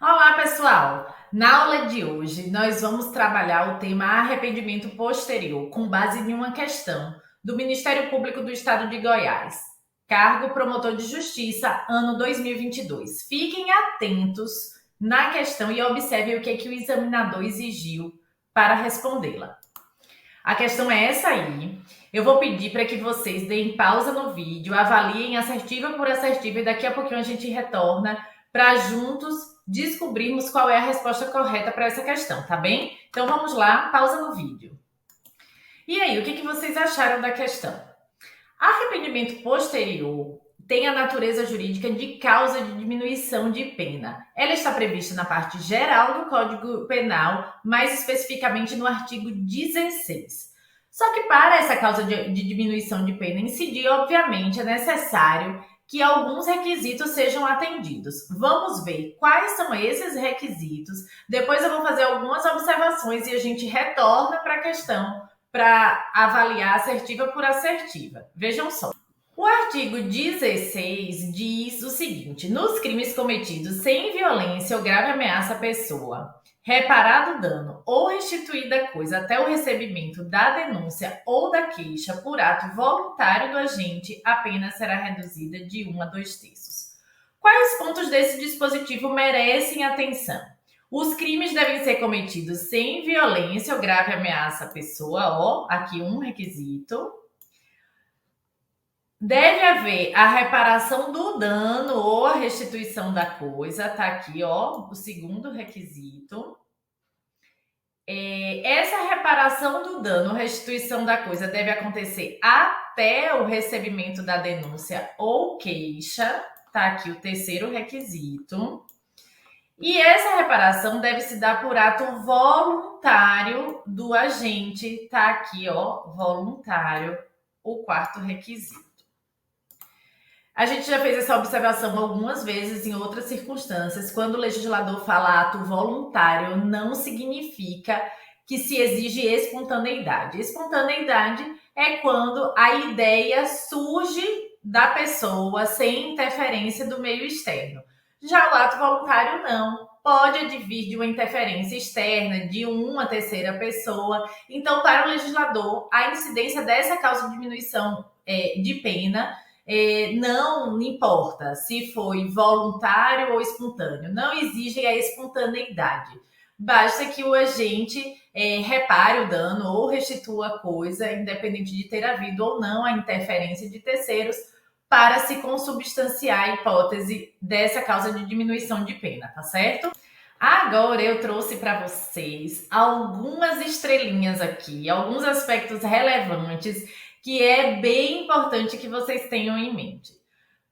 Olá, pessoal! Na aula de hoje, nós vamos trabalhar o tema arrependimento posterior, com base em uma questão do Ministério Público do Estado de Goiás, cargo promotor de justiça, ano 2022. Fiquem atentos na questão e observem o que o examinador exigiu para respondê-la. A questão é essa aí. Eu vou pedir para que vocês deem pausa no vídeo, avaliem assertiva por assertiva e daqui a pouquinho a gente retorna para juntos descobrirmos qual é a resposta correta para essa questão, tá bem? Então vamos lá, pausa no vídeo. E aí, o que vocês acharam da questão? Arrependimento posterior tem a natureza jurídica de causa de diminuição de pena. Ela está prevista na parte geral do Código Penal, mais especificamente no artigo 16. Só que para essa causa de diminuição de pena incidir, obviamente, é necessário que alguns requisitos sejam atendidos. Vamos ver quais são esses requisitos. Depois eu vou fazer algumas observações e a gente retorna para a questão para avaliar assertiva por assertiva. Vejam só. O artigo 16 diz o seguinte: nos crimes cometidos sem violência ou grave ameaça à pessoa, reparado o dano ou restituída a coisa até o recebimento da denúncia ou da queixa por ato voluntário do agente, a pena será reduzida de 1 a 2/3. Quais pontos desse dispositivo merecem atenção? Os crimes devem ser cometidos sem violência ou grave ameaça à pessoa, ó, aqui um requisito. Deve haver a reparação do dano ou a restituição da coisa, tá aqui, ó, o segundo requisito. Essa reparação do dano ou restituição da coisa deve acontecer até o recebimento da denúncia ou queixa, tá aqui o terceiro requisito. E essa reparação deve se dar por ato voluntário do agente, tá aqui, ó, voluntário, o quarto requisito. A gente já fez essa observação algumas vezes em outras circunstâncias. Quando o legislador fala ato voluntário, não significa que se exige espontaneidade. Espontaneidade é quando a ideia surge da pessoa sem interferência do meio externo. Já o ato voluntário não. Pode advir de uma interferência externa, de uma terceira pessoa. Então, para o legislador, a incidência dessa causa de diminuição de pena não importa se foi voluntário ou espontâneo, não exige a espontaneidade. Basta que o agente repare o dano ou restitua a coisa, independente de ter havido ou não a interferência de terceiros, para se consubstanciar a hipótese dessa causa de diminuição de pena, tá certo? Agora eu trouxe para vocês algumas estrelinhas aqui, alguns aspectos relevantes que é bem importante que vocês tenham em mente.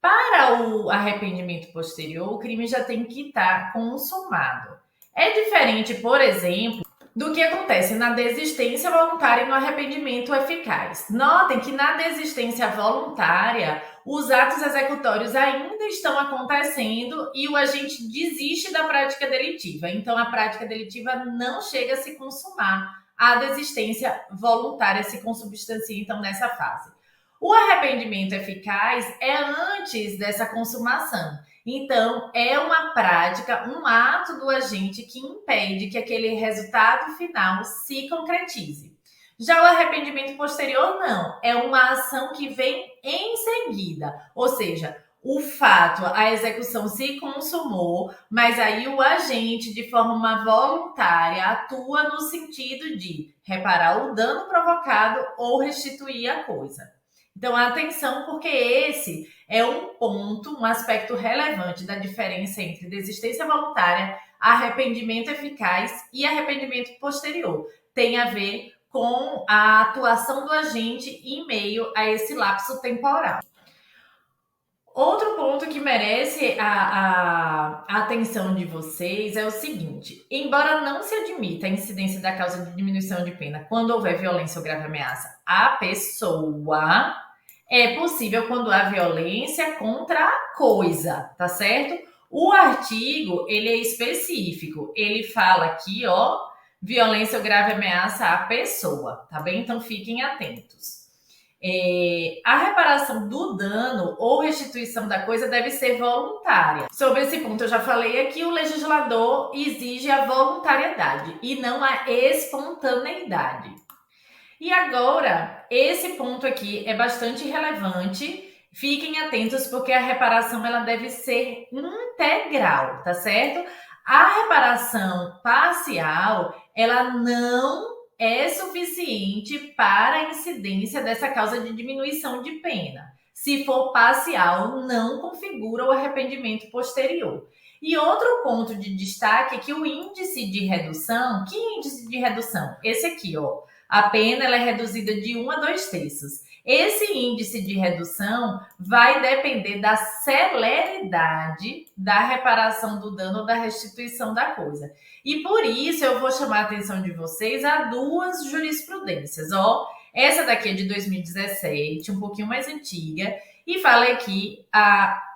Para o arrependimento posterior, o crime já tem que estar consumado. É diferente, por exemplo, do que acontece na desistência voluntária e no arrependimento eficaz. Notem que na desistência voluntária, os atos executórios ainda estão acontecendo e o agente desiste da prática delitiva. Então, a prática delitiva não chega a se consumar. A desistência voluntária se consubstancia, então, nessa fase. O arrependimento eficaz é antes dessa consumação. Então, é uma prática, um ato do agente que impede que aquele resultado final se concretize. Já o arrependimento posterior, não. É uma ação que vem em seguida. Ou seja, o fato, a execução se consumou, mas aí o agente, de forma voluntária, atua no sentido de reparar o dano provocado ou restituir a coisa. Então, atenção, porque esse é um ponto, um aspecto relevante da diferença entre desistência voluntária, arrependimento eficaz e arrependimento posterior. Tem a ver com a atuação do agente em meio a esse lapso temporal. Outro ponto que merece a atenção de vocês é o seguinte: embora não se admita a incidência da causa de diminuição de pena quando houver violência ou grave ameaça à pessoa, é possível quando há violência contra a coisa, tá certo? O artigo, ele é específico, ele fala aqui, ó, violência ou grave ameaça à pessoa, tá bem? Então fiquem atentos. A reparação do dano ou restituição da coisa deve ser voluntária. Sobre esse ponto, eu já falei aqui, o legislador exige a voluntariedade e não a espontaneidade. E agora, esse ponto aqui é bastante relevante. Fiquem atentos porque a reparação ela deve ser integral, tá certo? A reparação parcial, ela não é suficiente para a incidência dessa causa de diminuição de pena. Se for parcial, não configura o arrependimento posterior. E outro ponto de destaque é que o índice de redução, que índice de redução? Esse aqui, ó. A pena ela é reduzida de 1 a 2/3. Esse índice de redução vai depender da celeridade da reparação do dano ou da restituição da coisa. E por isso eu vou chamar a atenção de vocês a duas jurisprudências. Ó, essa daqui é de 2017, um pouquinho mais antiga, e fala aqui a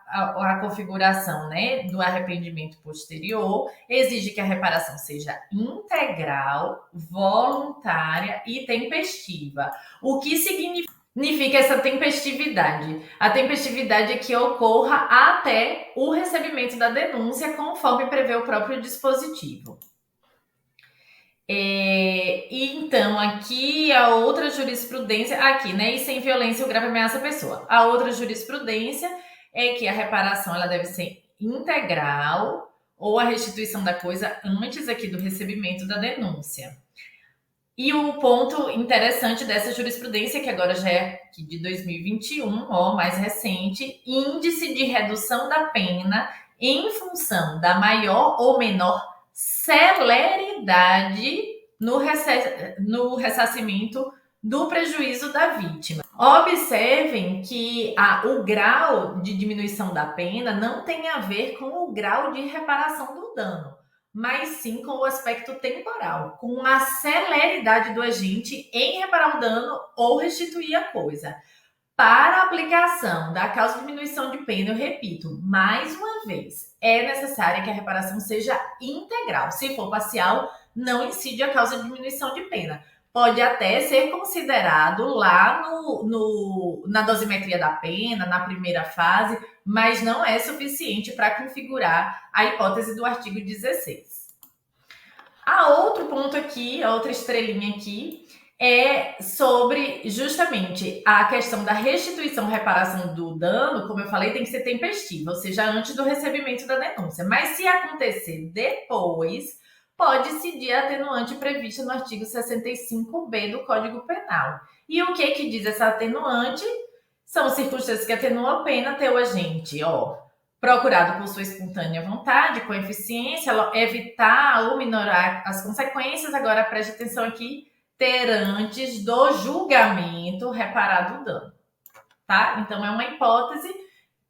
configuração, né, do arrependimento posterior, exige que a reparação seja integral, voluntária e tempestiva. O que significa essa tempestividade? A tempestividade é que ocorra até o recebimento da denúncia, conforme prevê o próprio dispositivo. Então, aqui a outra jurisprudência, aqui, né, e sem violência ou grave ameaça à pessoa. A outra jurisprudência é que a reparação ela deve ser integral ou a restituição da coisa antes aqui do recebimento da denúncia. E o ponto interessante dessa jurisprudência, que agora já é aqui de 2021, ó, mais recente, índice de redução da pena em função da maior ou menor celeridade no ressarcimento do prejuízo da vítima. Observem que o grau de diminuição da pena não tem a ver com o grau de reparação do dano, mas sim com o aspecto temporal, com a celeridade do agente em reparar o dano ou restituir a coisa. Para a aplicação da causa de diminuição de pena, eu repito, mais uma vez, é necessária que a reparação seja integral. Se for parcial, não incide a causa de diminuição de pena. Pode até ser considerado lá na dosimetria da pena, na primeira fase, mas não é suficiente para configurar a hipótese do artigo 16. Outro ponto aqui, a outra estrelinha aqui, é sobre justamente a questão da restituição, reparação do dano, como eu falei, tem que ser tempestiva, ou seja, antes do recebimento da denúncia. Mas se acontecer depois, pode incidir a atenuante prevista no artigo 65b do Código Penal. E o que diz essa atenuante? São circunstâncias que atenuam a pena ter o agente, procurado por sua espontânea vontade, com eficiência, evitar ou minorar as consequências. Agora preste atenção aqui, ter antes do julgamento reparado o dano, tá? Então é uma hipótese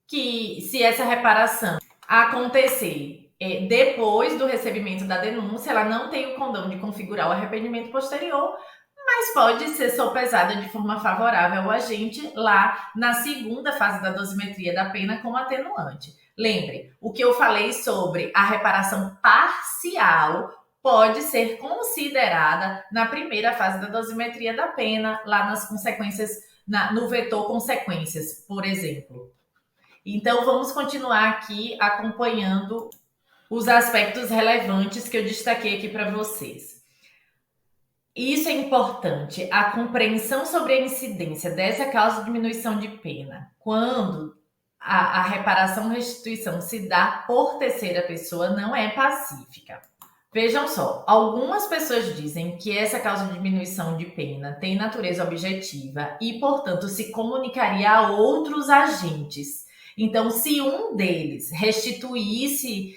que, se essa reparação acontecer depois do recebimento da denúncia, ela não tem o condão de configurar o arrependimento posterior, mas pode ser sopesada de forma favorável ao agente lá na segunda fase da dosimetria da pena como atenuante. Lembre, o que eu falei sobre a reparação parcial pode ser considerada na primeira fase da dosimetria da pena, lá nas consequências, no vetor consequências, por exemplo. Então, vamos continuar aqui acompanhando os aspectos relevantes que eu destaquei aqui para vocês. Isso é importante, a compreensão sobre a incidência dessa causa de diminuição de pena, quando a reparação ou restituição se dá por terceira pessoa, não é pacífica. Vejam só, algumas pessoas dizem que essa causa de diminuição de pena tem natureza objetiva e, portanto, se comunicaria a outros agentes. Então, se um deles restituísse,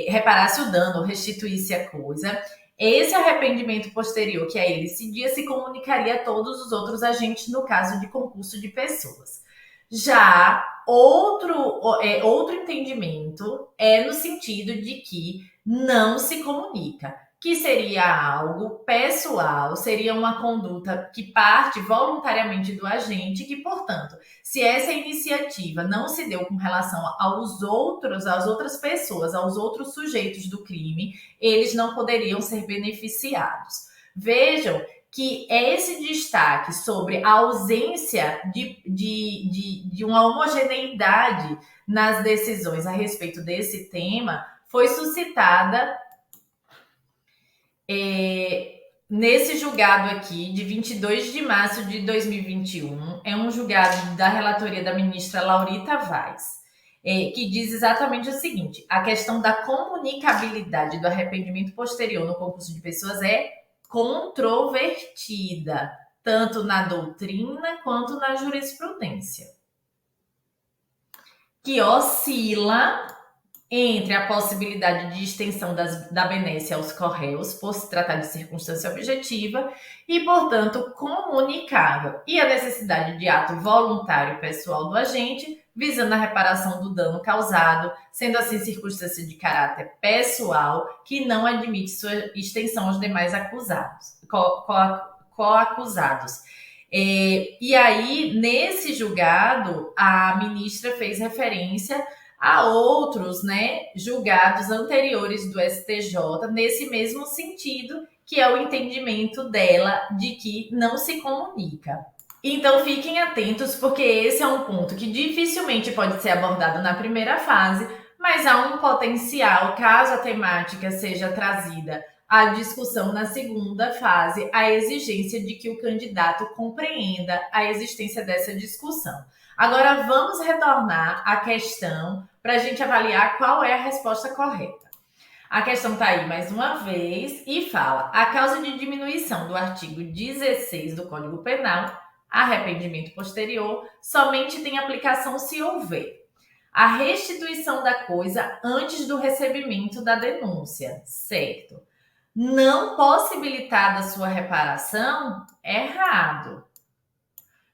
reparasse o dano, restituísse a coisa, esse arrependimento posterior que a ele incidia se comunicaria a todos os outros agentes no caso de concurso de pessoas. Já outro entendimento é no sentido de que não se comunica, que seria algo pessoal, seria uma conduta que parte voluntariamente do agente, que, portanto, se essa iniciativa não se deu com relação às outras pessoas, aos outros sujeitos do crime, eles não poderiam ser beneficiados. Vejam que é esse destaque sobre a ausência de uma homogeneidade nas decisões a respeito desse tema foi suscitada nesse julgado aqui, de 22 de março de 2021, é um julgado da relatoria da ministra Laurita Vaz, que diz exatamente o seguinte: a questão da comunicabilidade do arrependimento posterior no concurso de pessoas é controvertida, tanto na doutrina quanto na jurisprudência, que oscila entre a possibilidade de extensão da benécia aos corréus, por se tratar de circunstância objetiva e, portanto, comunicável, e a necessidade de ato voluntário pessoal do agente, visando a reparação do dano causado, sendo assim circunstância de caráter pessoal que não admite sua extensão aos demais acusados, coacusados. E aí, nesse julgado, a ministra fez referência a outros, julgados anteriores do STJ, nesse mesmo sentido, que é o entendimento dela de que não se comunica. Então, fiquem atentos, porque esse é um ponto que dificilmente pode ser abordado na primeira fase, mas há um potencial, caso a temática seja trazida à discussão na segunda fase, a exigência de que o candidato compreenda a existência dessa discussão. Agora, vamos retornar à questão para a gente avaliar qual é a resposta correta. A questão está aí mais uma vez e fala: a causa de diminuição do artigo 16 do Código Penal, arrependimento posterior, somente tem aplicação se houver a restituição da coisa antes do recebimento da denúncia, certo? Não possibilitada sua reparação, errado.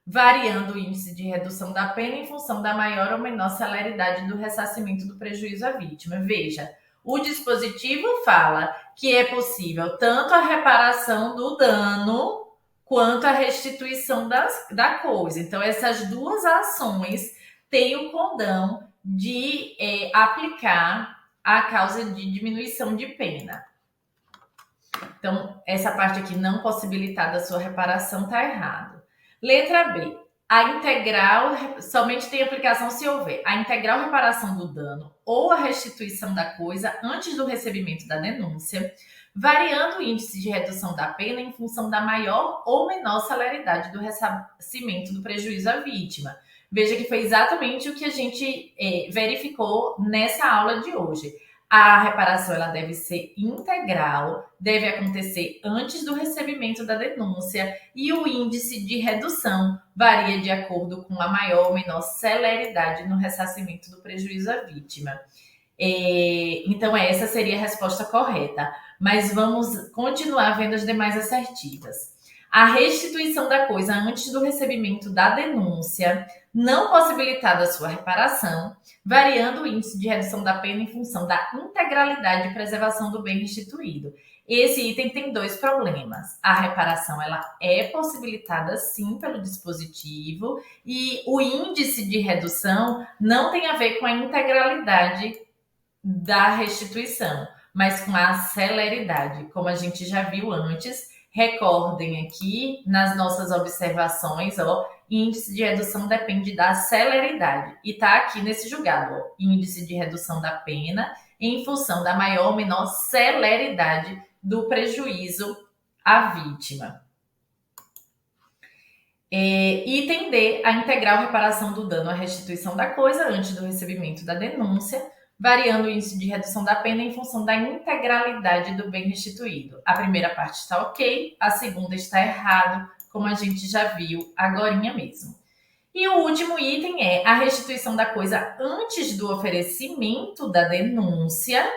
Variando o índice de redução da pena em função da maior ou menor celeridade do ressarcimento do prejuízo à vítima. Veja, o dispositivo fala que é possível tanto a reparação do dano quanto a restituição da coisa. Então, essas duas ações têm o condão de aplicar a causa de diminuição de pena. Então, essa parte aqui, não possibilitada a sua reparação, está errado. Letra B. A integral somente tem aplicação se houver a integral reparação do dano ou a restituição da coisa antes do recebimento da denúncia, variando o índice de redução da pena em função da maior ou menor celeridade do ressarcimento do prejuízo à vítima. Veja que foi exatamente o que a gente verificou nessa aula de hoje. A reparação ela deve ser integral, deve acontecer antes do recebimento da denúncia e o índice de redução varia de acordo com a maior ou menor celeridade no ressarcimento do prejuízo à vítima. Então, essa seria a resposta correta, mas vamos continuar vendo as demais assertivas. A restituição da coisa antes do recebimento da denúncia, não possibilitada a sua reparação, variando o índice de redução da pena em função da integralidade e preservação do bem restituído. Esse item tem dois problemas. A reparação ela é possibilitada sim pelo dispositivo e o índice de redução não tem a ver com a integralidade da restituição, mas com a celeridade, como a gente já viu antes. Recordem aqui nas nossas observações, índice de redução depende da celeridade. E está aqui nesse julgado, índice de redução da pena em função da maior ou menor celeridade do prejuízo à vítima. Item D, a integral reparação do dano à restituição da coisa antes do recebimento da denúncia, variando o índice de redução da pena em função da integralidade do bem restituído. A primeira parte está ok, a segunda está errado, como a gente já viu agorinha mesmo. E o último item é a restituição da coisa antes do oferecimento da denúncia,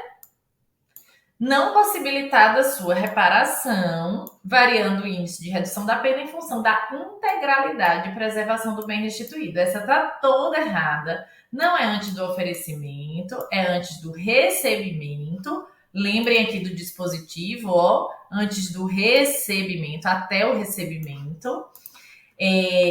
não possibilitada sua reparação, variando o índice de redução da pena em função da integralidade e preservação do bem restituído. Essa está toda errada. Não é antes do oferecimento, é antes do recebimento. Lembrem aqui do dispositivo, antes do recebimento, até o recebimento.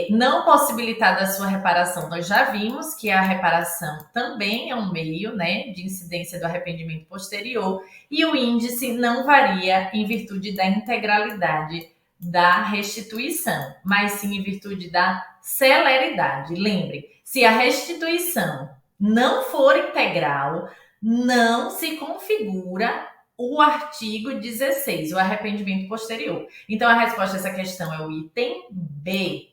Não possibilitada a sua reparação, nós já vimos que a reparação também é um meio, de incidência do arrependimento posterior, e o índice não varia em virtude da integralidade da restituição, mas sim em virtude da celeridade. Lembre, se a restituição não for integral, não se configura o artigo 16, o arrependimento posterior. Então, a resposta a essa questão é o item B.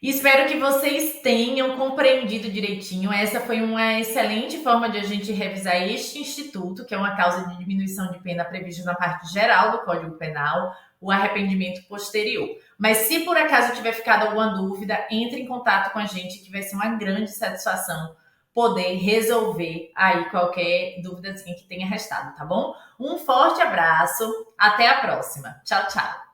Espero que vocês tenham compreendido direitinho. Essa foi uma excelente forma de a gente revisar este instituto, que é uma causa de diminuição de pena prevista na parte geral do Código Penal, o arrependimento posterior. Mas se por acaso tiver ficado alguma dúvida, entre em contato com a gente, que vai ser uma grande satisfação poder resolver aí qualquer dúvidazinha que tenha restado, tá bom? Um forte abraço, até a próxima. Tchau, tchau.